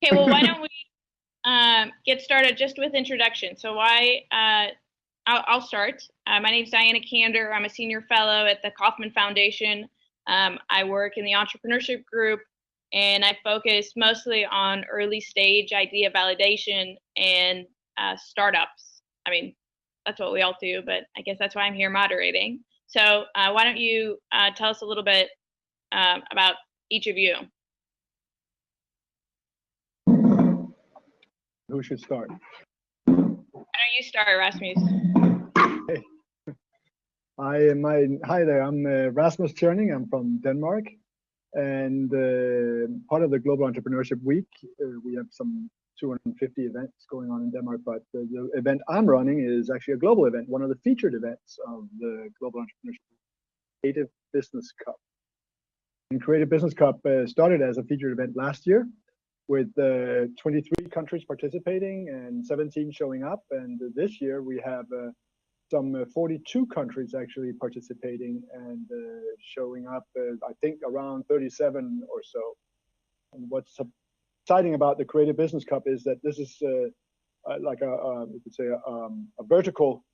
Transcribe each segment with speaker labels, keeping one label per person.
Speaker 1: Okay, well, why don't we get started just with introduction. So I'll start. My name is Diana Kander. I'm a senior fellow at the Kauffman Foundation. I work in the entrepreneurship group, and I focus mostly on early stage idea validation and startups. I mean, that's what we all do, but I guess that's why I'm here moderating. So why don't you tell us a little bit about each of you?
Speaker 2: Who should start?
Speaker 1: Why don't you start, Rasmus?
Speaker 2: Hey. Hi there, I'm Rasmus Tjerning. I'm from Denmark, and part of the Global Entrepreneurship Week. We have some 250 events going on in Denmark, but the event I'm running is actually a global event, one of the featured events of the Global Entrepreneurship Creative Business Cup. And Creative Business Cup started as a featured event last year, with 23 countries participating and 17 showing up. And this year we have some 42 countries actually participating and showing up, I think around 37 or so. And what's exciting about the Creative Business Cup is that this is like you could say a vertical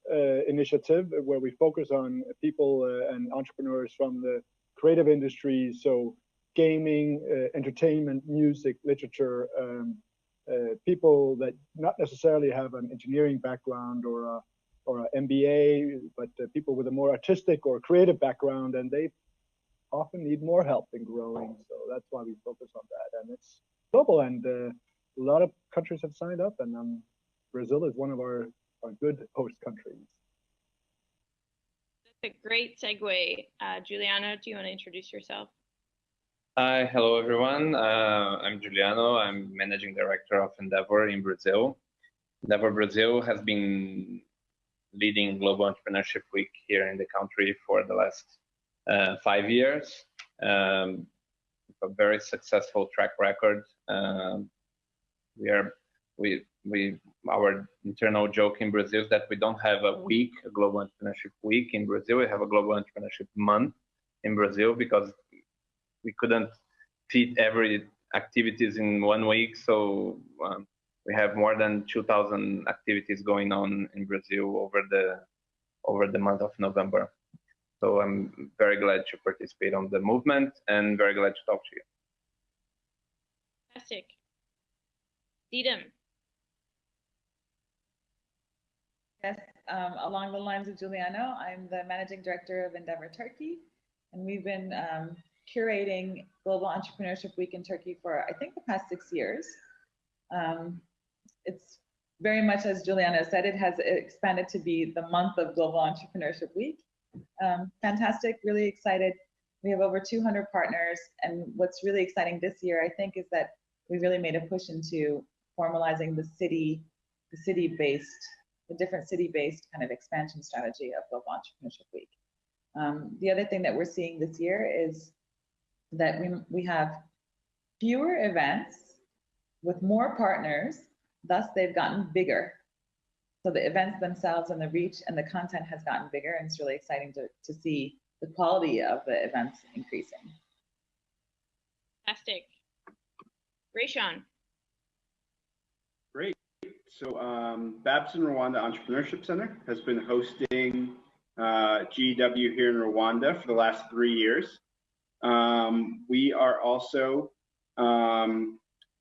Speaker 2: initiative where we focus on people and entrepreneurs from the creative industry. So gaming, entertainment, music, literature, people that not necessarily have an engineering background or an MBA, but people with a more artistic or creative background, and they often need more help in growing. So that's why we focus on that. And it's global, and a lot of countries have signed up, and Brazil is one of our good host countries.
Speaker 1: That's a great segue. Juliano, do you want to introduce yourself?
Speaker 3: Hi, hello everyone. I'm Juliano. I'm Managing Director of Endeavor in Brazil. Endeavor Brazil has been leading Global Entrepreneurship Week here in the country for the last 5 years. A very successful track record. Our internal joke in Brazil is that we don't have a Global Entrepreneurship Week in Brazil. We have a Global Entrepreneurship Month in Brazil because we couldn't fit every activities in 1 week, so we have more than 2,000 activities going on in Brazil over the month of November. So I'm very glad to participate on the movement and very glad to talk to you.
Speaker 1: Fantastic. Didem.
Speaker 4: Yes, along the lines of Juliano, I'm the Managing Director of Endeavor Turkey, and we've been curating Global Entrepreneurship Week in Turkey for, I think, the past 6 years. It's very much, as Juliana said, it has expanded to be the month of Global Entrepreneurship Week. Fantastic, really excited. We have over 200 partners, and what's really exciting this year, I think, is that we really made a push into formalizing the different city-based kind of expansion strategy of Global Entrepreneurship Week. The other thing that we're seeing this year is that we have fewer events with more partners, thus they've gotten bigger. So the events themselves and the reach and the content has gotten bigger, and it's really exciting to see the quality of the events increasing.
Speaker 1: Fantastic. Rayshawn.
Speaker 5: Great. So Babson Rwanda Entrepreneurship Center has been hosting GEW here in Rwanda for the last 3 years. We are also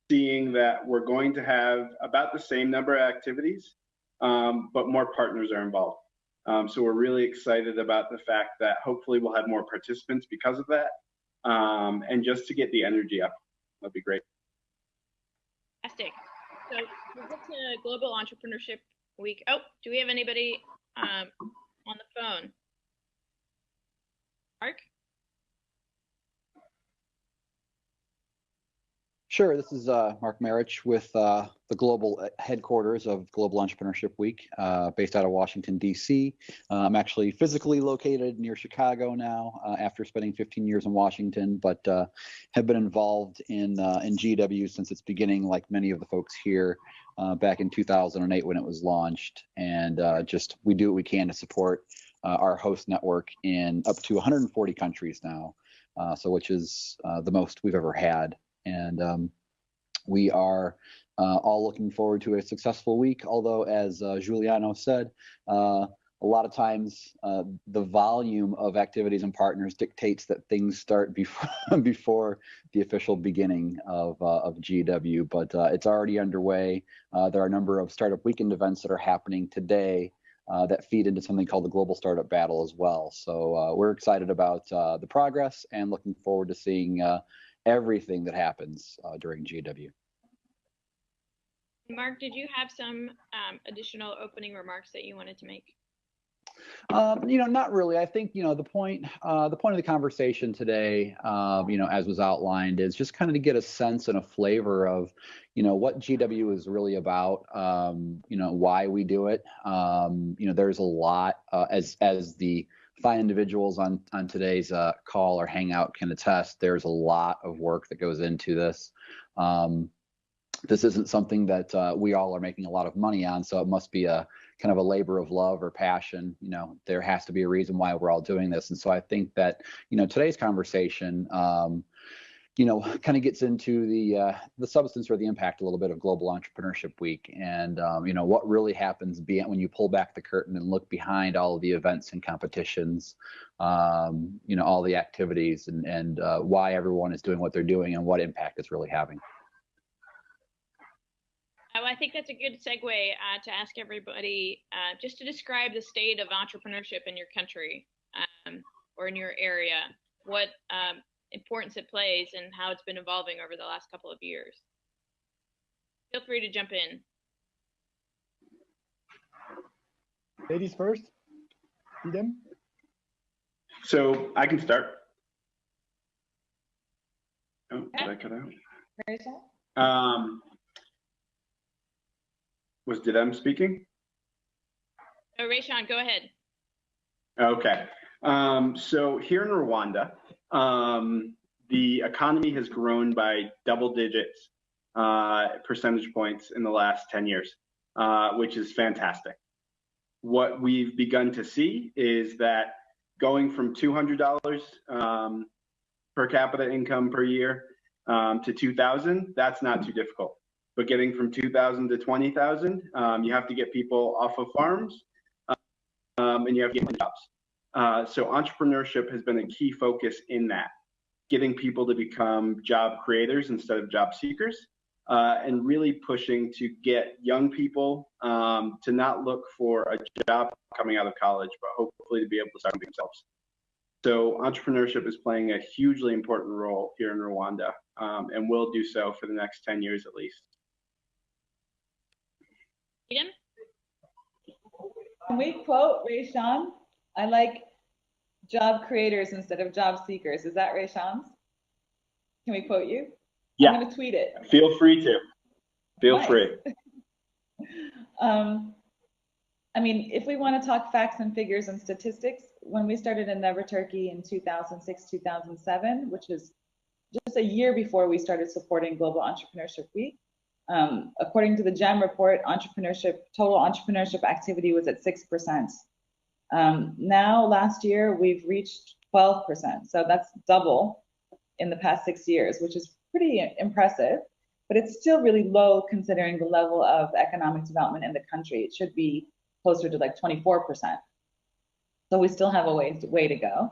Speaker 5: seeing that we're going to have about the same number of activities, but more partners are involved. So we're really excited about the fact that hopefully we'll have more participants because of that, and just to get the energy up. That'd be great.
Speaker 1: Fantastic. So we'll get to Global Entrepreneurship Week. Oh, do we have anybody on the phone? Mark?
Speaker 6: Sure, this is Mark Marich with the global headquarters of Global Entrepreneurship Week, based out of Washington, D.C. I'm actually physically located near Chicago now after spending 15 years in Washington, but have been involved in GEW since its beginning, like many of the folks here, back in 2008 when it was launched. And just we do what we can to support our host network in up to 140 countries now, so which is the most we've ever had. And We are all looking forward to a successful week, although, as Giuliano said, a lot of times the volume of activities and partners dictates that things start before the official beginning of GEW, but it's already underway. There are a number of Startup Weekend events that are happening today that feed into something called the Global Startup Battle as well. So we're excited about the progress and looking forward to seeing everything that happens during GEW.
Speaker 1: Mark, did you have some additional opening remarks that you wanted to make?
Speaker 6: Not really. I think, the point of the conversation today, as was outlined, is just kind of to get a sense and a flavor of, what GW is really about, why we do it. There's a lot, as the fine individuals on today's call or hangout can attest, there's a lot of work that goes into this. This isn't something that we all are making a lot of money on, so it must be a kind of a labor of love or passion. There has to be a reason why we're all doing this. And so I think that, today's conversation, kind of gets into the substance or the impact a little bit of Global Entrepreneurship Week and, what really happens when you pull back the curtain and look behind all of the events and competitions, all the activities and why everyone is doing what they're doing and what impact it's really having.
Speaker 1: I think that's a good segue to ask everybody just to describe the state of entrepreneurship in your country or in your area, what importance it plays and how it's been evolving over the last couple of years. Feel free to jump in.
Speaker 2: Ladies first. Edem?
Speaker 5: So I can start. Oh, did I cut out? Was Didem speaking?
Speaker 1: Oh, Rayshawn, go ahead.
Speaker 5: Okay. So here in Rwanda, the economy has grown by double digits percentage points in the last 10 years, which is fantastic. What we've begun to see is that going from $200 per capita income per year to $2,000, that's not too difficult. But getting from 2,000 to 20,000, you have to get people off of farms and you have to get jobs. So entrepreneurship has been a key focus in that, getting people to become job creators instead of job seekers, and really pushing to get young people to not look for a job coming out of college, but hopefully to be able to start themselves. So entrepreneurship is playing a hugely important role here in Rwanda, and will do so for the next 10 years at least.
Speaker 1: Edem?
Speaker 4: Can we quote Rayshawn? I like job creators instead of job seekers. Is that Rayshawn's? Can we quote you?
Speaker 5: Yeah.
Speaker 4: I'm going to tweet it.
Speaker 5: Feel free to. Feel
Speaker 4: Nice.
Speaker 5: free.
Speaker 4: I mean, if we want to talk facts and figures and statistics, when we started Endeavor Turkey in 2006, 2007, which is just a year before we started supporting Global Entrepreneurship Week, according to the GEM report, total entrepreneurship activity was at 6%. Now, last year, we've reached 12%. So that's double in the past 6 years, which is pretty impressive, but it's still really low considering the level of economic development in the country. It should be closer to like 24%. So we still have a way to go.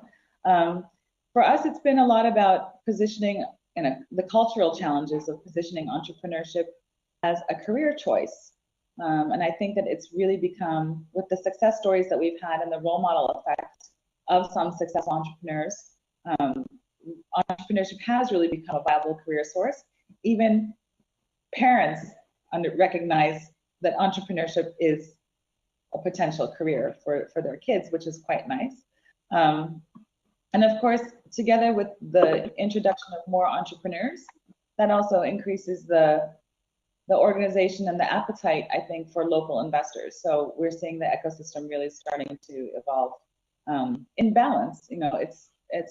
Speaker 4: For us, it's been a lot about positioning the cultural challenges of positioning entrepreneurship as a career choice. And I think that it's really become, with the success stories that we've had and the role model effect of some successful entrepreneurs, entrepreneurship has really become a viable career source. Even parents recognize that entrepreneurship is a potential career for their kids, which is quite nice. And of course, together with the introduction of more entrepreneurs, that also increases the organization and the appetite, I think, for local investors. So we're seeing the ecosystem really starting to evolve in balance. There's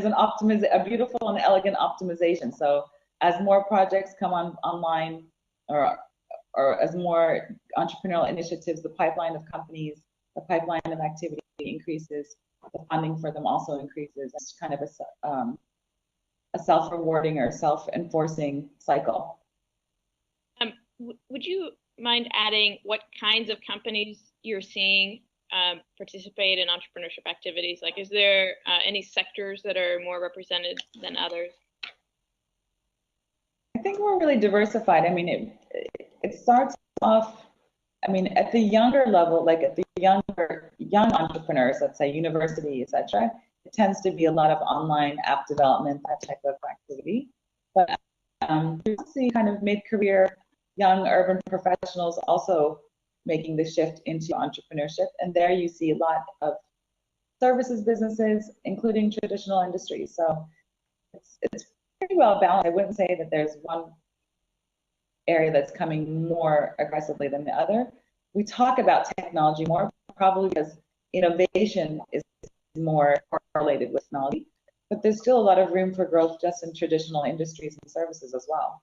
Speaker 4: a beautiful and elegant optimization. So as more projects come online, or as more entrepreneurial initiatives, the pipeline of companies, the pipeline of activity increases, the funding for them also increases. It's kind of a self-rewarding or self-enforcing cycle.
Speaker 1: Would you mind adding what kinds of companies you're seeing participate in entrepreneurship activities? Like, is there any sectors that are more represented than others?
Speaker 4: I think we're really diversified. I mean, it starts off, I mean, at the younger level, like at the young entrepreneurs, let's say university, etc. It tends to be a lot of online app development, that type of activity. But you see kind of mid-career young urban professionals also making the shift into entrepreneurship. And there you see a lot of services businesses, including traditional industries. So it's pretty well balanced. I wouldn't say that there's one area that's coming more aggressively than the other. We talk about technology more, probably because innovation is more correlated with technology, but there's still a lot of room for growth just in traditional industries and services as well.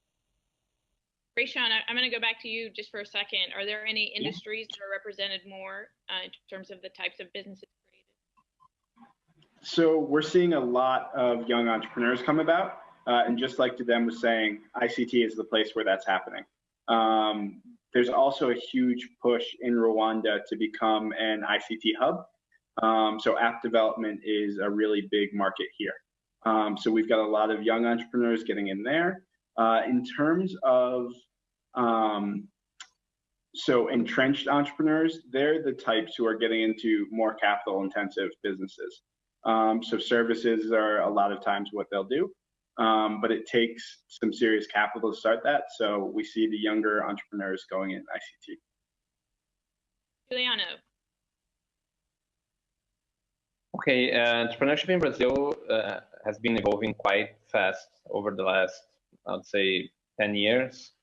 Speaker 1: Rayshawn, I'm going to go back to you just for a second. Are there any industries that are represented more in terms of the types of businesses created?
Speaker 5: So we're seeing a lot of young entrepreneurs come about. And just like Diana was saying, ICT is the place where that's happening. There's also a huge push in Rwanda to become an ICT hub. So app development is a really big market here. So we've got a lot of young entrepreneurs getting in there. In terms of so entrenched entrepreneurs, they're the types who are getting into more capital intensive businesses. So services are a lot of times what they'll do. But it takes some serious capital to start that. So we see the younger entrepreneurs going in ICT.
Speaker 1: Juliano.
Speaker 3: Okay, entrepreneurship in Brazil has been evolving quite fast over the last, I'd say, 10 years.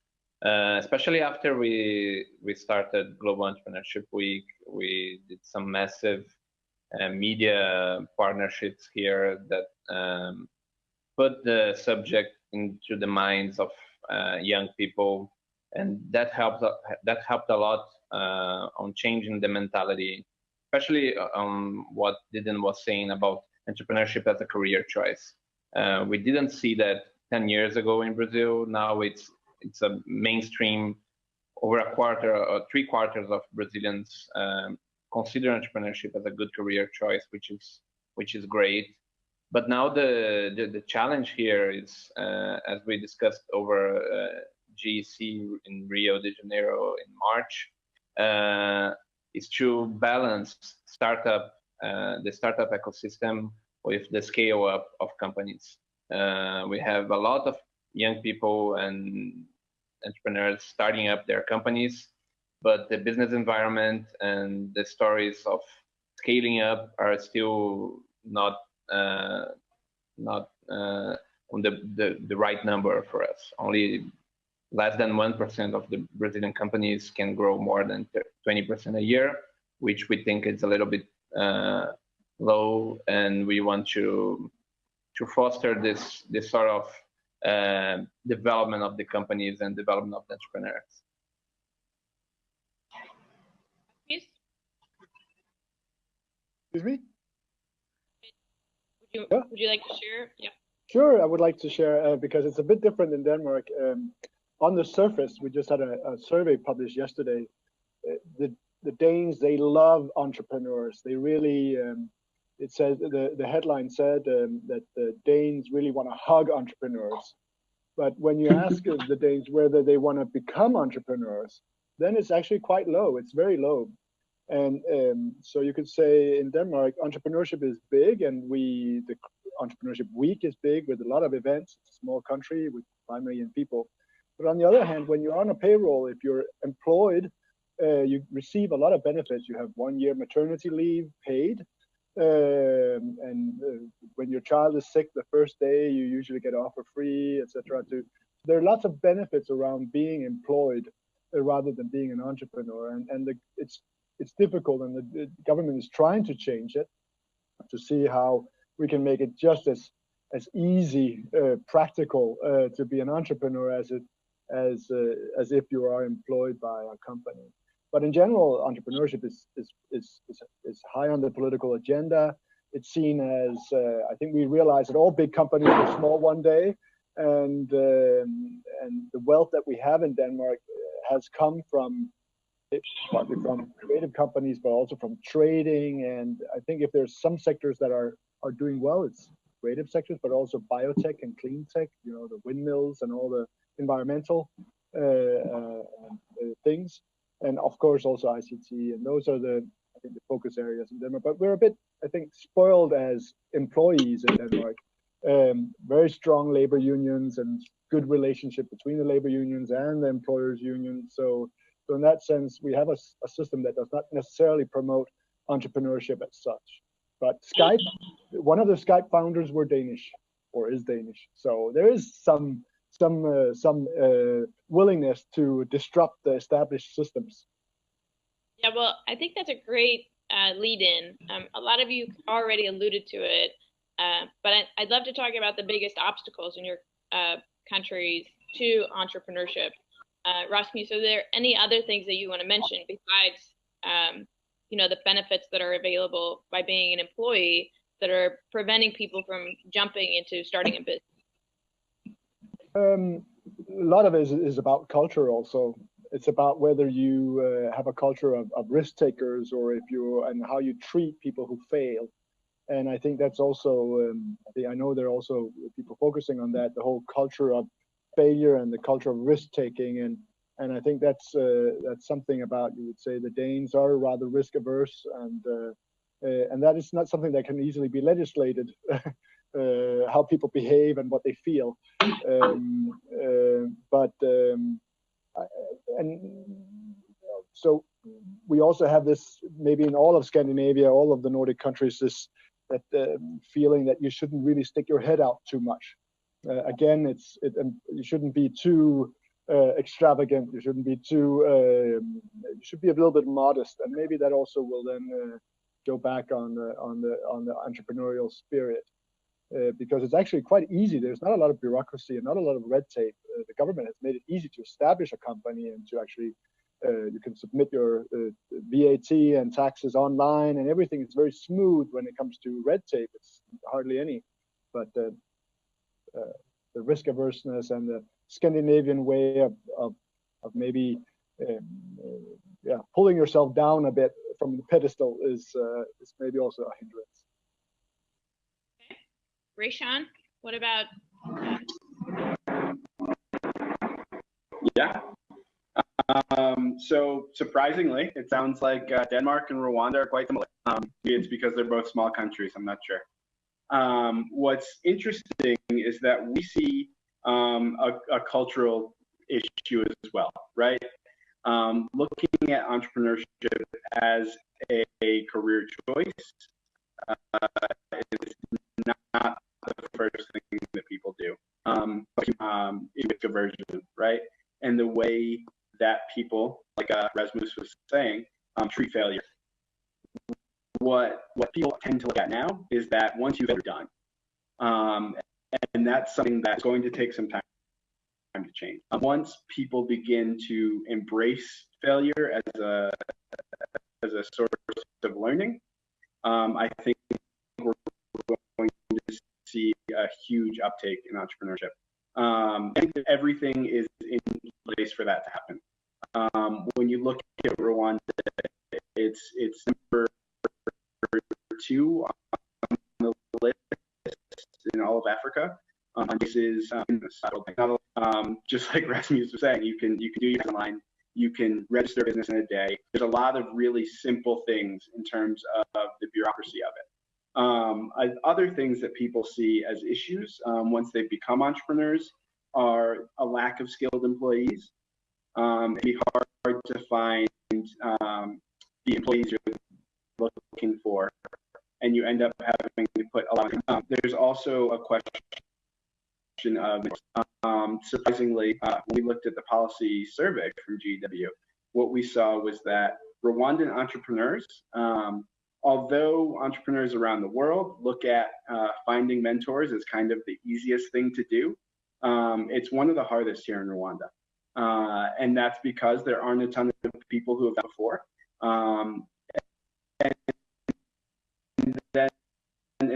Speaker 3: Especially after we started Global Entrepreneurship Week, we did some massive media partnerships here that put the subject into the minds of young people, and that helped a lot on changing the mentality, especially on what Didan was saying about entrepreneurship as a career choice. We didn't see that 10 years ago in Brazil. Now it's a mainstream. Over a quarter or 3/4 of Brazilians consider entrepreneurship as a good career choice, which is great. But now the challenge here is, as we discussed over GEC in Rio de Janeiro in March, is to balance the startup ecosystem with the scale up of companies. We have a lot of young people and entrepreneurs starting up their companies, but the business environment and the stories of scaling up are still not on the right number for us. Only less than 1% of the Brazilian companies can grow more than 20% a year, which we think is a little bit low, and we want to foster this sort of development of the companies and development of the entrepreneurs.
Speaker 1: Yes.
Speaker 2: Excuse me?
Speaker 1: Would you like to share? Yeah.
Speaker 2: Sure, I would like to share because it's a bit different in Denmark. On the surface, we just had a survey published yesterday. The Danes, they love entrepreneurs. They really, it says, the headline said that the Danes really want to hug entrepreneurs. But when you ask the Danes whether they want to become entrepreneurs, then it's actually quite low. It's very low. And so you could say in Denmark, entrepreneurship is big, and the Entrepreneurship Week is big with a lot of events. It's a small country with 5 million people. But on the other hand, when you're on a payroll, if you're employed, you receive a lot of benefits. You have 1 year maternity leave paid. And when your child is sick the first day, you usually get off for free, etc. There are lots of benefits around being employed rather than being an entrepreneur. And it's difficult, and the government is trying to change it to see how we can make it just as easy, practical to be an entrepreneur as if you are employed by a company. But in general, entrepreneurship is high on the political agenda. it's seen as, I think we realize that all big companies are small one day, and the wealth that we have in Denmark has come from partly from creative companies, but also from trading. And I think if there's some sectors that are doing well, it's creative sectors, but also biotech and clean tech, you know, the windmills and all the environmental things. And of course also ICT. And those are I think the focus areas in Denmark. But we're a bit, I think, spoiled as employees in Denmark. Very strong labor unions and good relationship between the labor unions and the employers' unions. So in that sense, we have a system that does not necessarily promote entrepreneurship as such. But Skype, one of the Skype founders were Danish, or is Danish. So there is some willingness to disrupt the established systems.
Speaker 1: Yeah, well, I think that's a great lead-in. A lot of you already alluded to it, but I'd love to talk about the biggest obstacles in your countries to entrepreneurship. Rasmus, are there any other things that you want to mention besides, you know, the benefits that are available by being an employee that are preventing people from jumping into starting a business?
Speaker 2: A lot of it is about culture also. It's about whether you have a culture of risk takers, or and how you treat people who fail. And I think that's also, I know there are also people focusing on that, the whole culture of failure and the culture of risk taking. And I think that's something about, you would say, the Danes are rather risk averse, and that is not something that can easily be legislated. How people behave and what they feel, so we also have this, maybe in all of Scandinavia, all of the Nordic countries, that feeling that you shouldn't really stick your head out too much. Again, you shouldn't be too extravagant. You shouldn't be too. You should be a little bit modest, and maybe that also will then go back on the entrepreneurial spirit. Because it's actually quite easy. There's not a lot of bureaucracy and not a lot of red tape. The government has made it easy to establish a company and to actually, you can submit your VAT and taxes online, and everything is very smooth when it comes to red tape. It's hardly any. But the risk averseness and the Scandinavian way of maybe pulling yourself down a bit from the pedestal is maybe also a hindrance.
Speaker 1: Rayshawn, what about?
Speaker 5: Yeah. So surprisingly, it sounds like Denmark and Rwanda are quite similar. Maybe it's because they're both small countries. I'm not sure. What's interesting is that we see a cultural issue as well, right? Looking at entrepreneurship as a career choice is not the first thing that people do. With conversion, right? And the way that people, like Rasmus was saying, treat failure. What people tend to look at now is that once you've ever done, and that's something that's going to take some time to change. Once people begin to embrace failure as a source of learning, I think we're going to see a huge uptake in entrepreneurship. I think that everything is in place for that to happen. When you look at Rwanda, it's number 2 on the list in all of Africa. This is just like Rasmus was saying, you can do your online, you can register a business in a day. There's a lot of really simple things in terms of the bureaucracy of it. Other things that people see as issues once they become entrepreneurs are a lack of skilled employees. It'd be hard to find the employees you're looking for, and you end up having to put a lot of. There's also a question of, surprisingly, when we looked at the policy survey from GEW, what we saw was that Rwandan entrepreneurs, although entrepreneurs around the world look at finding mentors as kind of the easiest thing to do, it's one of the hardest here in Rwanda. And that's because there aren't a ton of people who have done it before. And then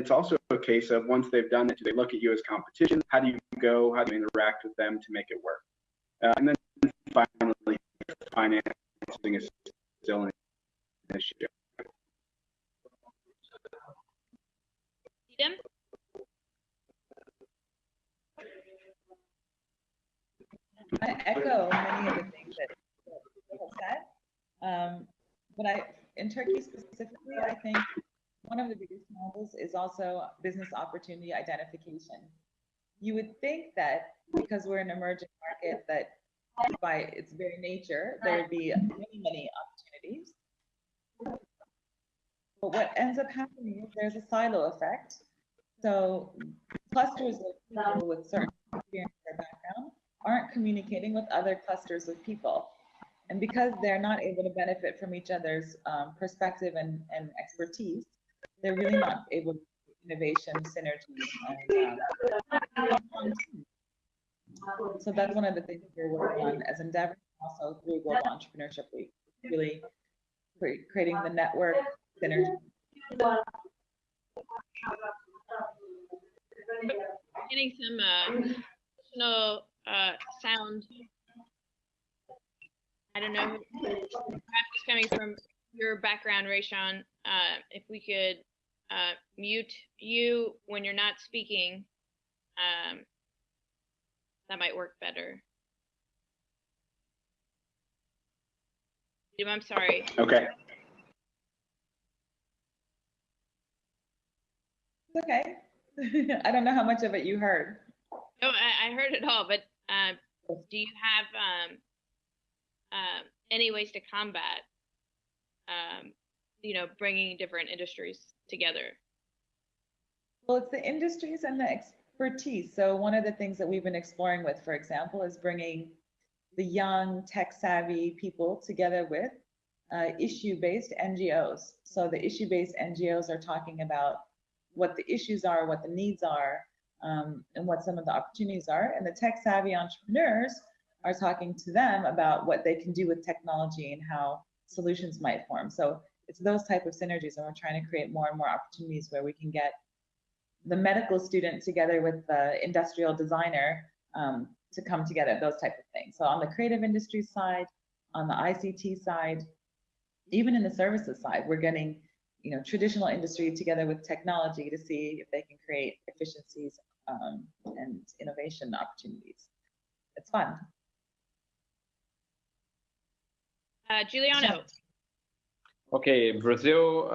Speaker 5: it's also a case of once they've done it, do they look at you as competition? How do you go? How do you interact with them to make it work? And then finally, financing is still an issue.
Speaker 1: Edom?
Speaker 4: I echo many of the things that people said. But in Turkey specifically, I think one of the biggest challenges is also business opportunity identification. You would think that because we're an emerging market, that by its very nature, there would be many, many opportunities. But what ends up happening is there's a silo effect. So clusters of people with certain experience or background aren't communicating with other clusters of people. And because they're not able to benefit from each other's perspective and expertise, they're really not able to do innovation, synergy, and so that's one of the things we're working on as Endeavor, also through Global Entrepreneurship Week, really creating the network synergy.
Speaker 1: Getting some additional sound. I don't know, perhaps it's coming from your background, Rayshawn. If we could mute you when you're not speaking, that might work better. I'm sorry.
Speaker 5: Okay.
Speaker 4: It's okay. I don't know how much of it you heard.
Speaker 1: No, I heard it all, but do you have any ways to combat, bringing different industries together?
Speaker 4: Well, it's the industries and the expertise. So one of the things that we've been exploring with, for example, is bringing the young tech-savvy people together with issue-based NGOs. So the issue-based NGOs are talking about what the issues are, what the needs are, and what some of the opportunities are. And the tech-savvy entrepreneurs are talking to them about what they can do with technology and how solutions might form. So it's those type of synergies, and we're trying to create more and more opportunities where we can get the medical student together with the industrial designer to come together, those type of things. So on the creative industry side, on the ICT side, even in the services side, we're getting traditional industry together with technology to see if they can create efficiencies and innovation opportunities. It's fun.
Speaker 1: Giuliano.
Speaker 3: Okay, Brazil,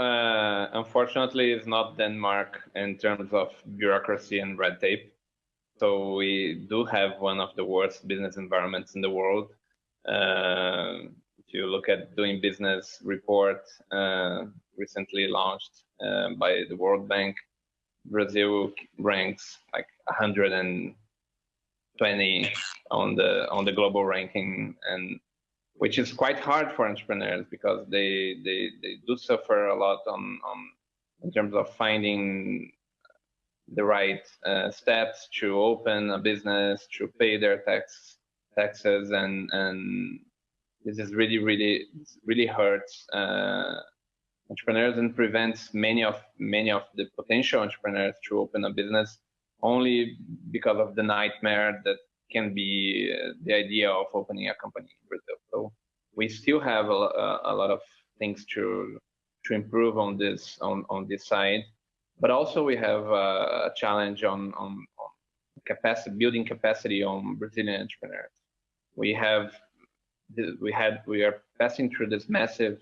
Speaker 3: unfortunately, is not Denmark in terms of bureaucracy and red tape. So we do have one of the worst business environments in the world. If you look at Doing Business report recently launched by the World Bank, Brazil ranks like 120 on the global ranking, and which is quite hard for entrepreneurs because they do suffer a lot in terms of finding the right steps to open a business, to pay their taxes, and this is really hurts entrepreneurs and prevents many of the potential entrepreneurs to open a business only because of the nightmare that can be the idea of opening a company in Brazil. So we still have a lot of things to improve on this side, but also we have a challenge on building capacity on Brazilian entrepreneurs. We are passing through this massive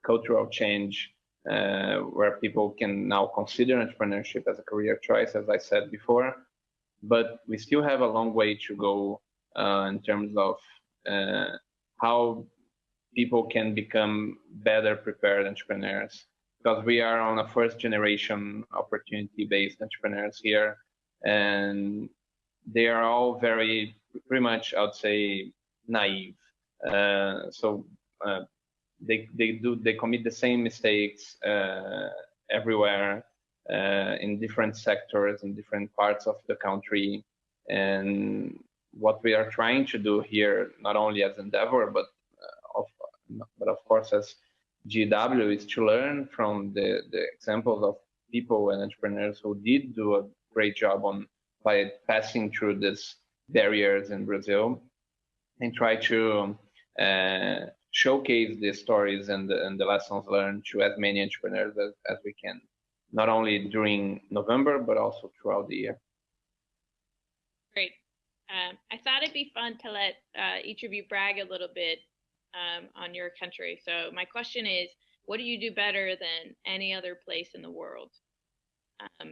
Speaker 3: cultural change where people can now consider entrepreneurship as a career choice, as I said before. But we still have a long way to go in terms of how people can become better prepared entrepreneurs, because we are on a first generation opportunity-based entrepreneurs here, and they are all pretty much, I would say, naive. They commit the same mistakes everywhere. In different sectors, in different parts of the country. And what we are trying to do here, not only as Endeavor, but of course as GEW, is to learn from the examples of people and entrepreneurs who did do a great job by passing through these barriers in Brazil, and try to showcase the stories and the lessons learned to as many entrepreneurs as we can, not only during November, but also throughout the year.
Speaker 1: Great. I thought it'd be fun to let each of you brag a little bit on your country. So my question is, what do you do better than any other place in the world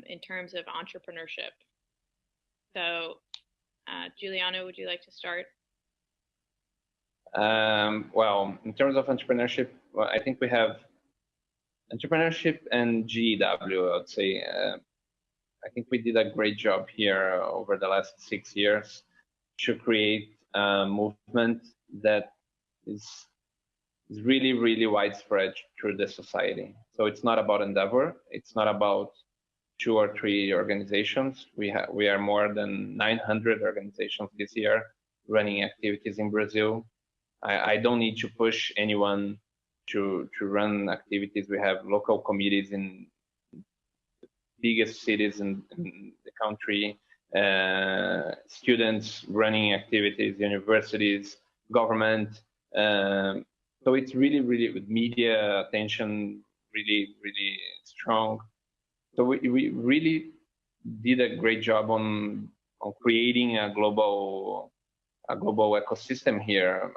Speaker 1: in terms of entrepreneurship? So Juliana, would you like to start?
Speaker 3: Well, in terms of entrepreneurship, well, I think we have entrepreneurship and GEW, I would say. I think we did a great job here over the last 6 years to create a movement that is really, really widespread through the society. So it's not about Endeavor. It's not about 2 or 3 organizations. We are more than 900 organizations this year running activities in Brazil. I don't need to push anyone to run activities. We have local committees in biggest cities in the country, students running activities, universities, government. So it's really, really with media attention, really, really strong. So we really did a great job on creating a global ecosystem here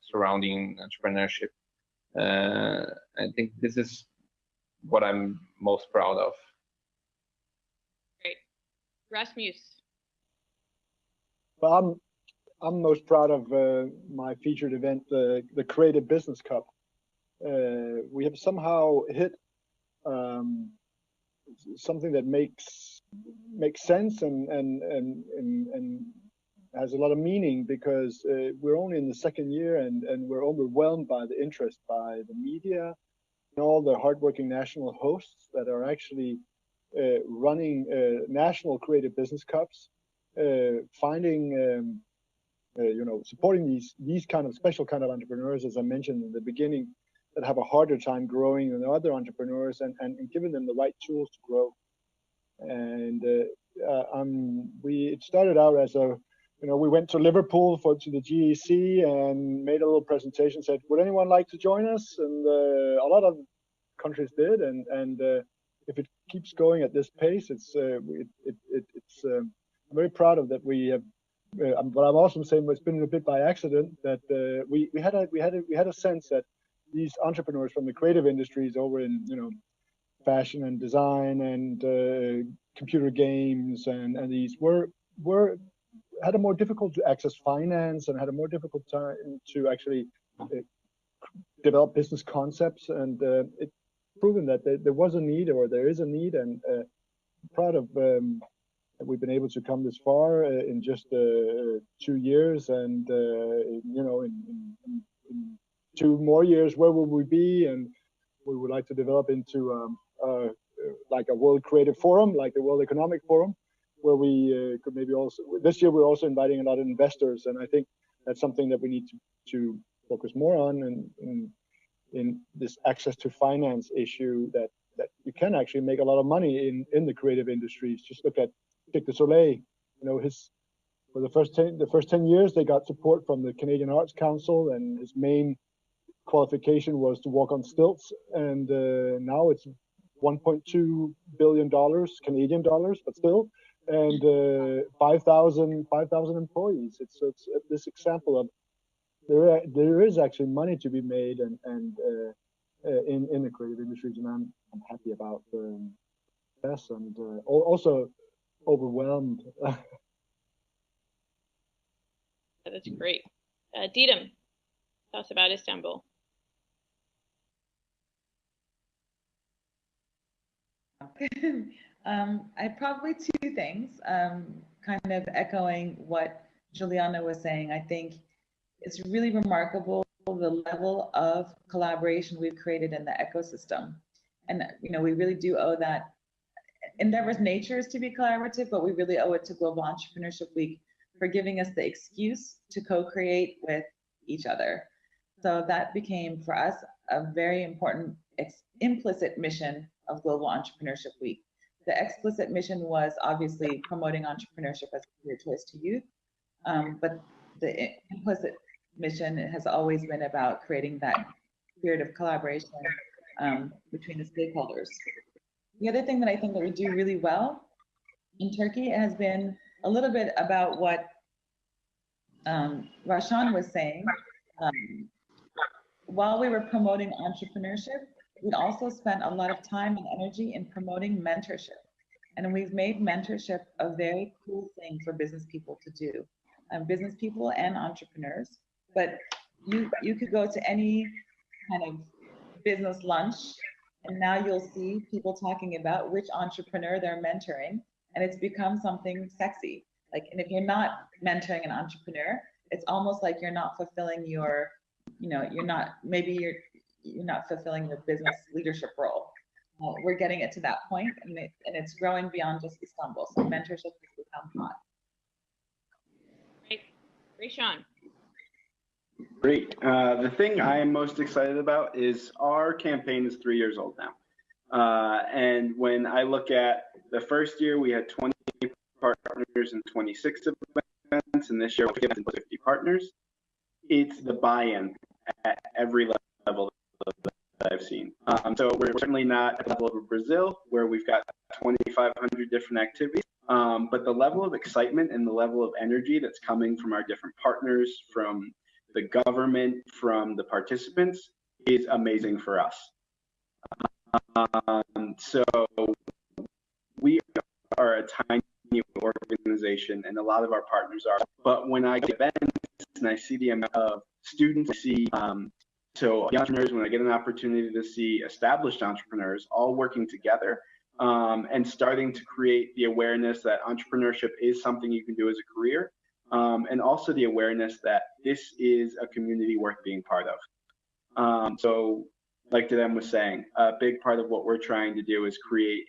Speaker 3: surrounding entrepreneurship. I think this is what I'm most proud of.
Speaker 1: Great. Rasmus.
Speaker 2: Well, I'm most proud of my featured event, the Creative Business Cup. We have somehow hit something that makes sense and has a lot of meaning, because we're only in the 2nd year and we're overwhelmed by the interest by the media and all the hardworking national hosts that are actually running national creative business cups, finding supporting these kind of special kind of entrepreneurs, as I mentioned in the beginning, that have a harder time growing than other entrepreneurs, and giving them the right tools to grow. And it started out as we went to Liverpool to the GEC and made a little presentation, said, would anyone like to join us? And a lot of countries did, and if it keeps going at this pace, I'm very proud of that. We have, but I'm also saying it's been a bit by accident that we had a sense that these entrepreneurs from the creative industries over in fashion and design and computer games and these had a more difficult to access finance and had a more difficult time to actually develop business concepts, and it's proven that there was a need, or there is a need, and proud of that we've been able to come this far in just 2 years, and in 2 more years, where will we be? And we would like to develop into like a World Creative Forum, like the World Economic Forum, where we could maybe also, this year we're also inviting a lot of investors, and I think that's something that we need to focus more on in this access to finance issue, that you can actually make a lot of money in the creative industries. Just look at Cirque du Soleil. For the first 10 years, they got support from the Canadian Arts Council, and his main qualification was to walk on stilts, and now it's $1.2 billion Canadian dollars, but still, and 5,000 employees. It's this example of there is actually money to be made, and in the creative industries, and I'm happy about this, and also overwhelmed.
Speaker 1: That's great. Didem, tell us about Istanbul.
Speaker 4: I probably 2 things, kind of echoing what Juliana was saying. I think it's really remarkable the level of collaboration we've created in the ecosystem. And we really do owe that. Endeavor's nature is to be collaborative, but we really owe it to Global Entrepreneurship Week for giving us the excuse to co-create with each other. So that became for us a very important implicit mission of Global Entrepreneurship Week. the explicit mission was obviously promoting entrepreneurship as a career choice to youth, but the implicit mission has always been about creating that spirit of collaboration between the stakeholders. The other thing that I think that we do really well in Turkey has been a little bit about what Rashan was saying. While we were promoting entrepreneurship, we also spent a lot of time and energy in promoting mentorship. And we've made mentorship a very cool thing for business people to do, business people and entrepreneurs. But you could go to any kind of business lunch, and now you'll see people talking about which entrepreneur they're mentoring, and it's become something sexy. Like, and if you're not mentoring an entrepreneur, it's almost like you're not fulfilling your, you're not fulfilling your business leadership role. We're getting it to that point, and it's growing beyond just Istanbul. So mentorship has become hot.
Speaker 1: Great, Sean.
Speaker 5: Great. The thing I am most excited about is our campaign is 3 years old now. And when I look at the first year, we had 20 partners and 26 events, and this year we're getting 50 partners. It's the buy-in at every level that I've seen. So we're certainly not at the level of Brazil, where we've got 2,500 different activities, but the level of excitement and the level of energy that's coming from our different partners, from the government, from the participants, is amazing for us. So we are a tiny organization, and a lot of our partners are. But when I get events and I see the amount of students, I see so young entrepreneurs, when I get an opportunity to see established entrepreneurs all working together and starting to create the awareness that entrepreneurship is something you can do as a career, and also the awareness that this is a community worth being part of. So like Diana was saying, a big part of what we're trying to do is create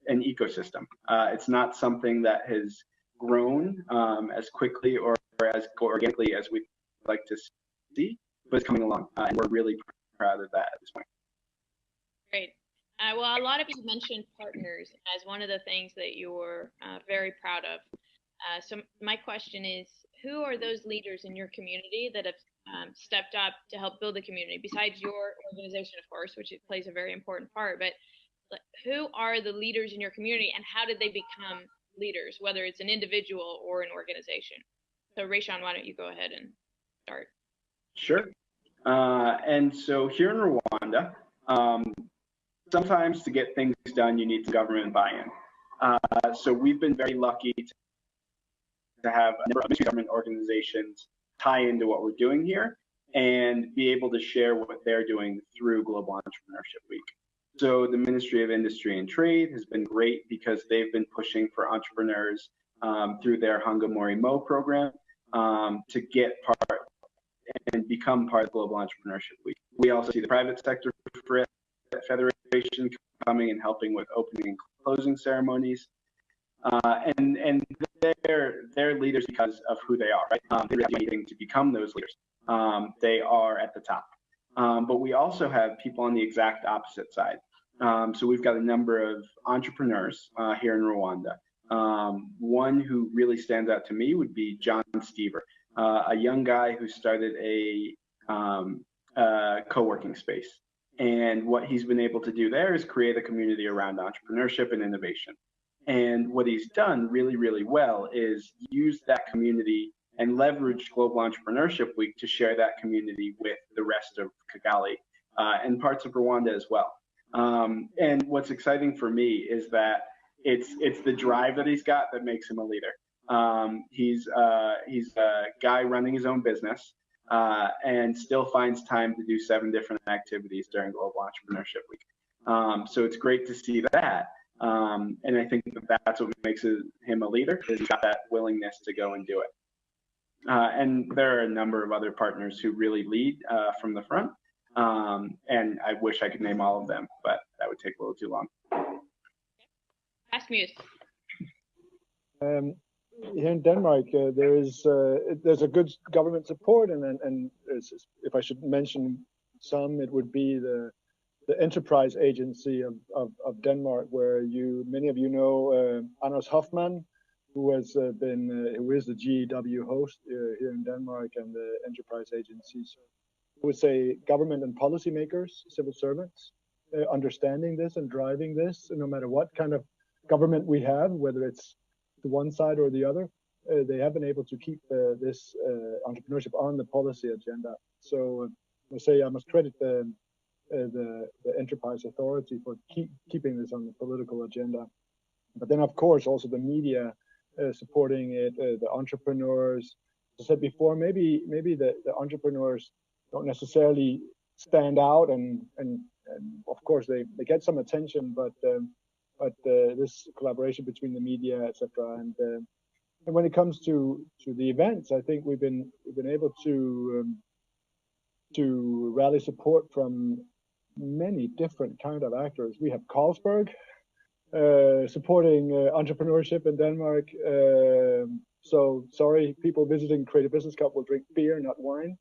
Speaker 5: an ecosystem. It's not something that has grown as quickly or as organically as we'd like to see, but it's coming along, and we're really proud of that at this point.
Speaker 1: Great. Well, a lot of you mentioned partners as one of the things that you're very proud of. So my question is, who are those leaders in your community that have stepped up to help build the community, besides your organization, of course, which it plays a very important part, but who are the leaders in your community, and how did they become leaders, whether it's an individual or an organization? So Rayshawn, why don't you go ahead and start?
Speaker 5: Sure. And so here in Rwanda, sometimes to get things done, you need government buy-in. So we've been very lucky to have a number of government organizations tie into what we're doing here and be able to share what they're doing through Global Entrepreneurship Week. So the Ministry of Industry and Trade has been great because they've been pushing for entrepreneurs through their Hangamori Mo program to get part and become part of Global Entrepreneurship Week. We also see the private sector federation coming and helping with opening and closing ceremonies. And they're leaders because of who they are, right? They really do anything to become those leaders. They are at the top. But we also have people on the exact opposite side. So we've got a number of entrepreneurs here in Rwanda. One who really stands out to me would be John Stever, a young guy who started a co-working space. And what he's been able to do there is create a community around entrepreneurship and innovation. And what he's done really, really well is use that community and leverage Global Entrepreneurship Week to share that community with the rest of Kigali and parts of Rwanda as well. And what's exciting for me is that it's the drive that he's got that makes him a leader. He's a guy running his own business and still finds time to do 7 different activities during Global Entrepreneurship Week. So it's great to see that. And I think that's what makes him a leader, is he's got that willingness to go and do it. And there are a number of other partners who really lead from the front. And I wish I could name all of them, but that would take a little too long.
Speaker 1: Rasmus.
Speaker 2: Here in Denmark, there's a good government support, and if I should mention some, it would be the the enterprise agency of Denmark, where many of you know Anders Hoffmann, who is the GEW host here in Denmark, and the enterprise agencies. I would say government and policymakers, civil servants, understanding this and driving this, no matter what kind of government we have, whether it's the one side or the other, they have been able to keep this entrepreneurship on the policy agenda. So I say I must credit the enterprise authority for keeping this on the political agenda. But then, of course, also the media supporting it, the entrepreneurs. As I said before, maybe the entrepreneurs don't necessarily stand out, and of course they get some attention, but this collaboration between the media, etc. And when it comes to the events, I think we've been able to rally support from many different kind of actors. We have Carlsberg supporting entrepreneurship in Denmark. So sorry, people visiting Creative Business Cup will drink beer, not wine.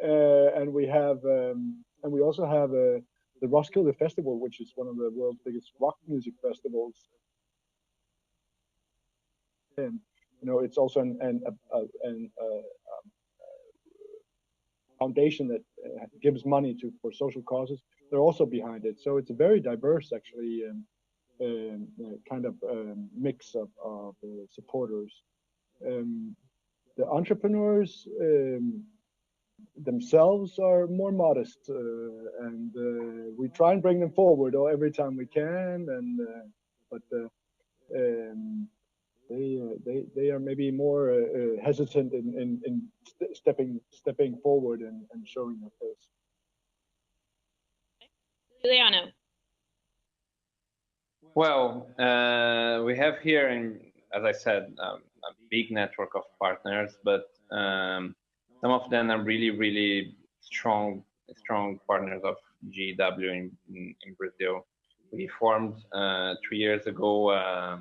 Speaker 2: And we also have the Roskilde Festival, which is one of the world's biggest rock music festivals. And it's also a foundation that gives money for social causes. They're also behind it, so it's a very diverse, actually, kind of mix of supporters. The entrepreneurs themselves are more modest, and we try and bring them forward every time we can, but they are maybe more hesitant in stepping forward and showing their face.
Speaker 1: Diana.
Speaker 3: Well, we have here, as I said, a big network of partners, but some of them are really, really strong partners of GEW in Brazil. We formed 3 years ago a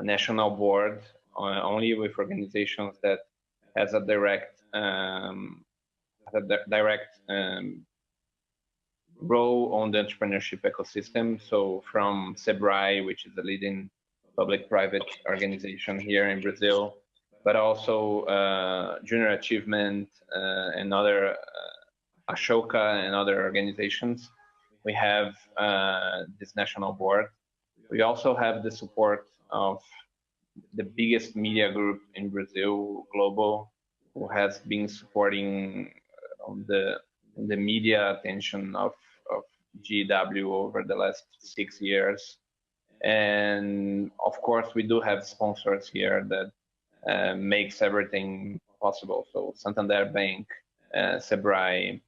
Speaker 3: national board only with organizations that has a direct role on the entrepreneurship ecosystem. So from SEBRAE, which is the leading public-private organization here in Brazil, but also Junior Achievement and other Ashoka and other organizations. We have this national board. We also have the support of the biggest media group in Brazil, Global, who has been supporting the media attention of GEW over the last 6 years. And of course, we do have sponsors here that makes everything possible. So Santander Bank, SEBRAE,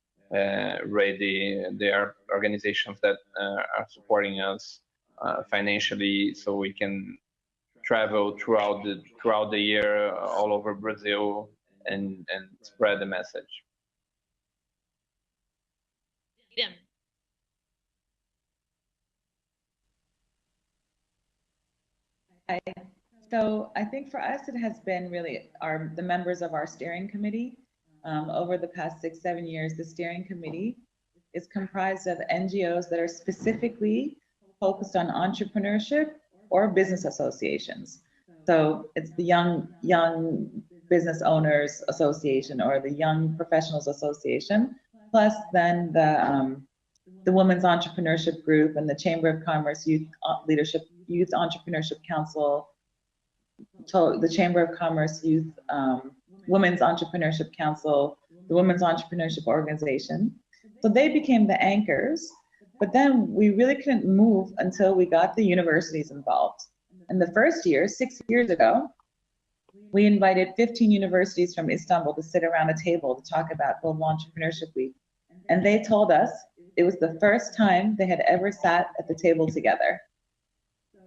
Speaker 3: Ready, they are organizations that are supporting us financially, so we can travel throughout the year all over Brazil and spread the message.
Speaker 1: Yeah.
Speaker 4: So I think for us, it has been really the members of our steering committee. Over the past 6-7 years, the steering committee is comprised of NGOs that are specifically focused on entrepreneurship or business associations. So it's the Young Business Owners Association or the Young Professionals Association, plus then the Women's Entrepreneurship Group and the Chamber of Commerce Youth Entrepreneurship Council, the Chamber of Commerce Youth Women's Entrepreneurship Council, the Women's Entrepreneurship Organization. So they became the anchors, but then we really couldn't move until we got the universities involved. And the first year, 6 years ago, we invited 15 universities from Istanbul to sit around a table to talk about Global Entrepreneurship Week. And they told us it was the first time they had ever sat at the table together.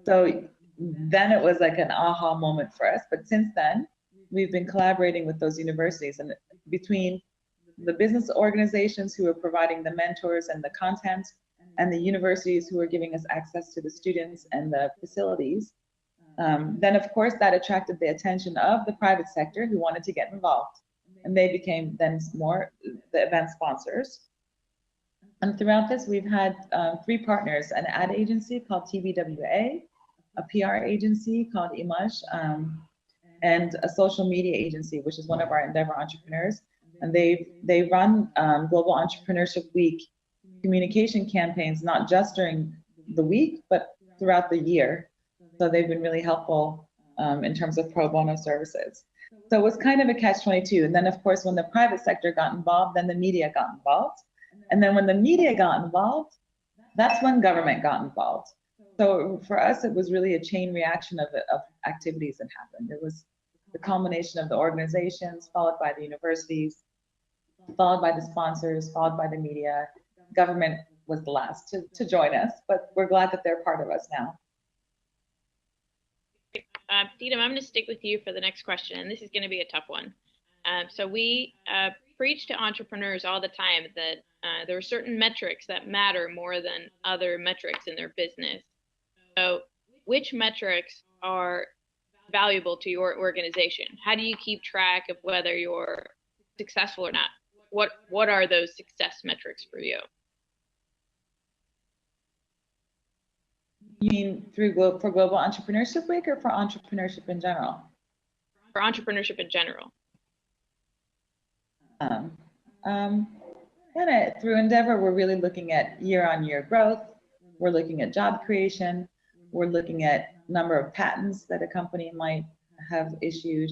Speaker 4: So then it was like an aha moment for us. But since then, we've been collaborating with those universities, and between the business organizations who are providing the mentors and the content, and the universities who are giving us access to the students and the facilities, then of course that attracted the attention of the private sector who wanted to get involved. And they became then more the event sponsors. And throughout this, we've had 3 partners: an ad agency called TBWA, a PR agency called Image, and a social media agency, which is one of our Endeavor entrepreneurs. And they run Global Entrepreneurship Week communication campaigns, not just during the week, but throughout the year. So they've been really helpful in terms of pro bono services. So it was kind of a catch-22. And then, of course, when the private sector got involved, then the media got involved. And then when the media got involved, that's when government got involved. So for us, it was really a chain reaction of activities that happened. It was the culmination of the organizations, followed by the universities, followed by the sponsors, followed by the media. Government was the last to join us, but we're glad that they're part of us now.
Speaker 1: Dina, I'm going to stick with you for the next question, and this is going to be a tough one. So we preach to entrepreneurs all the time that there are certain metrics that matter more than other metrics in their business. So which metrics are valuable to your organization? How do you keep track of whether you're successful or not? What are those success metrics for you?
Speaker 4: You mean for Global Entrepreneurship Week or for entrepreneurship in general?
Speaker 1: For entrepreneurship in general.
Speaker 4: Through Endeavor, we're really looking at year-on-year growth. We're looking at job creation. We're looking at number of patents that a company might have issued.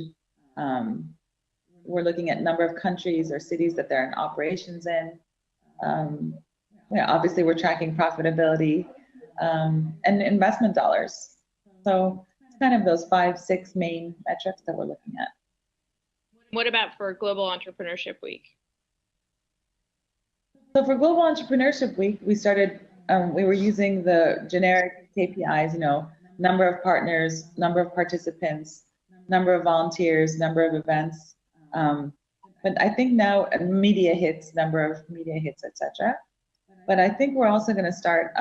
Speaker 4: We're looking at number of countries or cities that they're in operations in. Obviously, we're tracking profitability and investment dollars. So it's kind of those 5-6 main metrics that we're looking at.
Speaker 1: What about for Global Entrepreneurship Week?
Speaker 4: So for Global Entrepreneurship Week, we started, we were using the generic KPIs, number of partners, number of participants, number of volunteers, number of events. But I think now media hits, number of media hits, etc. But I think we're also going to start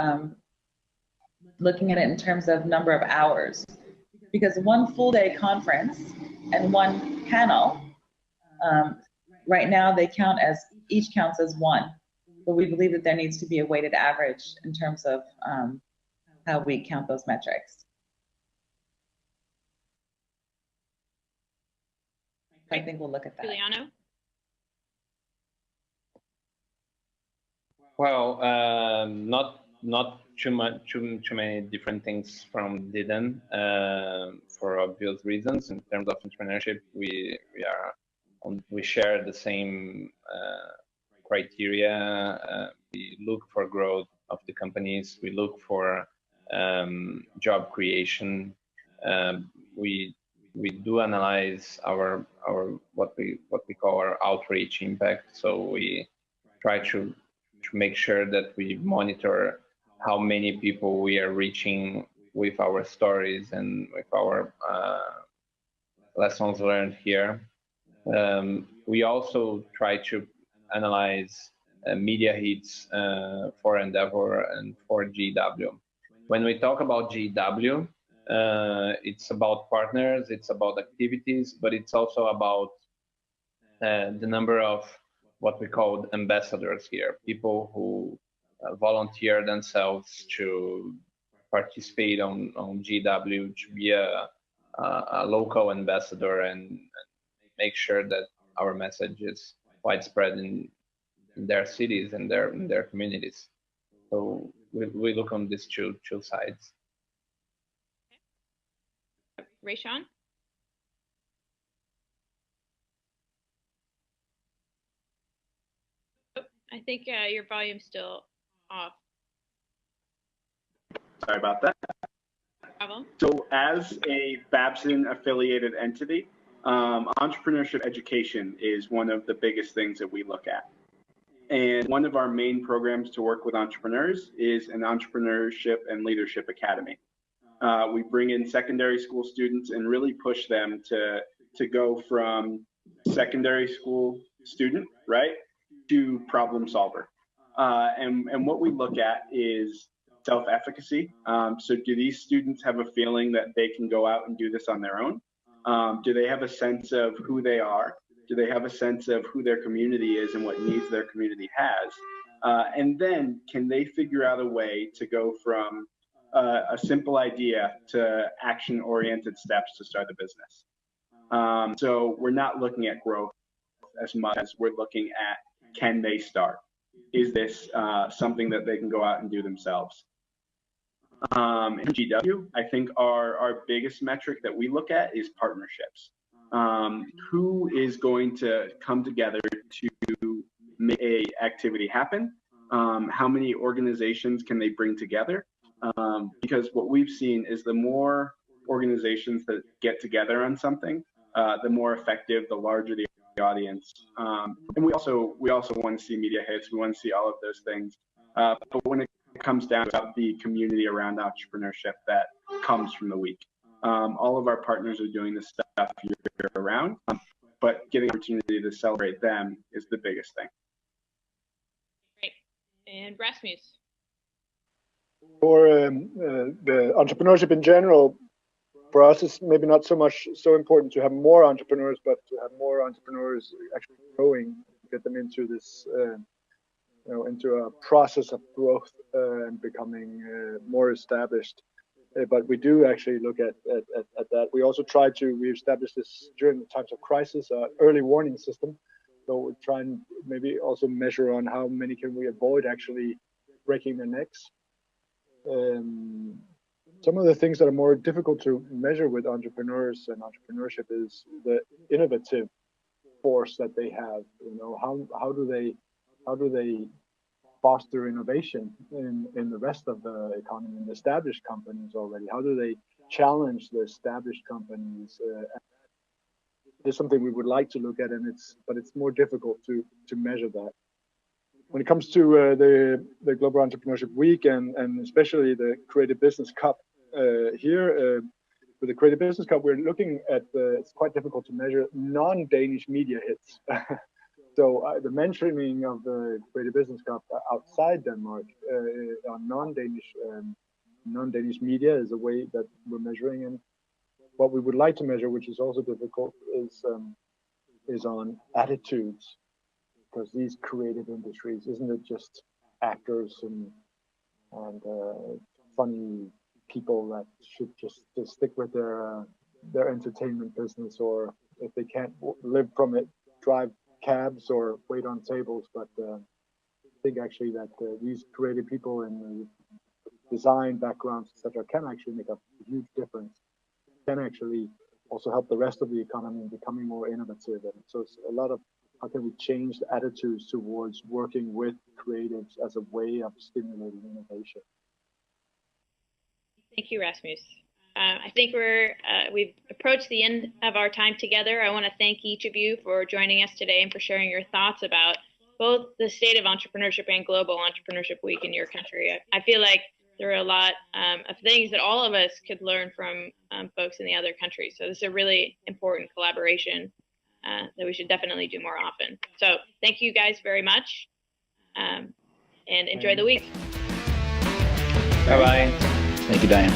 Speaker 4: looking at it in terms of number of hours, because one full day conference and one panel, right now they count as, each counts as one, but we believe that there needs to be a weighted average in terms of how we count those metrics. I think we'll look at that.
Speaker 1: Giuliano?
Speaker 3: Well, not too many different things from Didden for obvious reasons. In terms of entrepreneurship, we share the same criteria. We look for growth of the companies. We look for job creation. We do analyze our what we call our outreach impact. So we try to make sure that we monitor how many people we are reaching with our stories and with our lessons learned here. We also try to analyze media hits for Endeavor and for GEW. When we talk about GEW, it's about partners, it's about activities, but it's also about the number of what we call ambassadors here, people who volunteer themselves to participate on GEW, to be a local ambassador and make sure that our message is widespread in their cities and their communities. So we look on these two sides.
Speaker 1: Rayshawn? Oh, I think your volume's still off.
Speaker 5: Sorry about that.
Speaker 1: Problem?
Speaker 5: So as a Babson affiliated entity, entrepreneurship education is one of the biggest things that we look at. And one of our main programs to work with entrepreneurs is an Entrepreneurship and Leadership Academy. We bring in secondary school students and really push them to go from secondary school student, right, to problem solver. And what we look at is self-efficacy. So do these students have a feeling that they can go out and do this on their own? Do they have a sense of who they are? Do they have a sense of who their community is and what needs their community has? And then can they figure out a way to go from a simple idea to action-oriented steps to start a business? So we're not looking at growth as much as we're looking at, can they start? Is this something that they can go out and do themselves? In GEW, I think our biggest metric that we look at is partnerships. Who is going to come together to make a activity happen? How many organizations can they bring together? Because what we've seen is the more organizations that get together on something, the more effective, the larger the audience. And we also want to see media hits. We want to see all of those things. But when it comes down to the community around entrepreneurship that comes from the week, all of our partners are doing this stuff year round, but getting the opportunity to celebrate them is the biggest thing.
Speaker 1: Great. And Rasmus?
Speaker 2: For the entrepreneurship in general, for us, it's maybe not so important to have more entrepreneurs, but to have more entrepreneurs actually growing, get them into this, into a process of growth and becoming more established. But we do actually look at that. We also we established this during the times of crisis, early warning system. So we try and maybe also measure on how many can we avoid actually breaking their necks. Some of the things that are more difficult to measure with entrepreneurs and entrepreneurship is the innovative force that they have. How do they foster innovation in the rest of the economy, in the established companies already? How do they challenge the established companies? It's something we would like to look at, but it's more difficult to measure that. When it comes to the Global Entrepreneurship Week and especially the Creative Business Cup here, with the Creative Business Cup, we're looking at it's quite difficult to measure non-Danish media hits. So the mentioning of the Creative Business Cup outside Denmark on non-Danish media is a way that we're measuring. And what we would like to measure, which is also difficult, is on attitudes. Because these creative industries, isn't it just actors and funny people that should just stick with their entertainment business, or if they can't live from it, drive cabs or wait on tables? But I think actually that these creative people in design backgrounds, etc., can actually make a huge difference. Can actually also help the rest of the economy in becoming more innovative. And so it's a lot of how can we change the attitudes towards working with creatives as a way of stimulating innovation.
Speaker 1: Thank you, Rasmus. I think we've approached the end of our time together. I want to thank each of you for joining us today and for sharing your thoughts about both the state of entrepreneurship and Global Entrepreneurship Week in your country. I feel like there are a lot of things that all of us could learn from folks in the other countries. So this is a really important collaboration that we should definitely do more often. So thank you guys very much, and enjoy the week.
Speaker 3: Bye-bye.
Speaker 6: Thank you, Diane.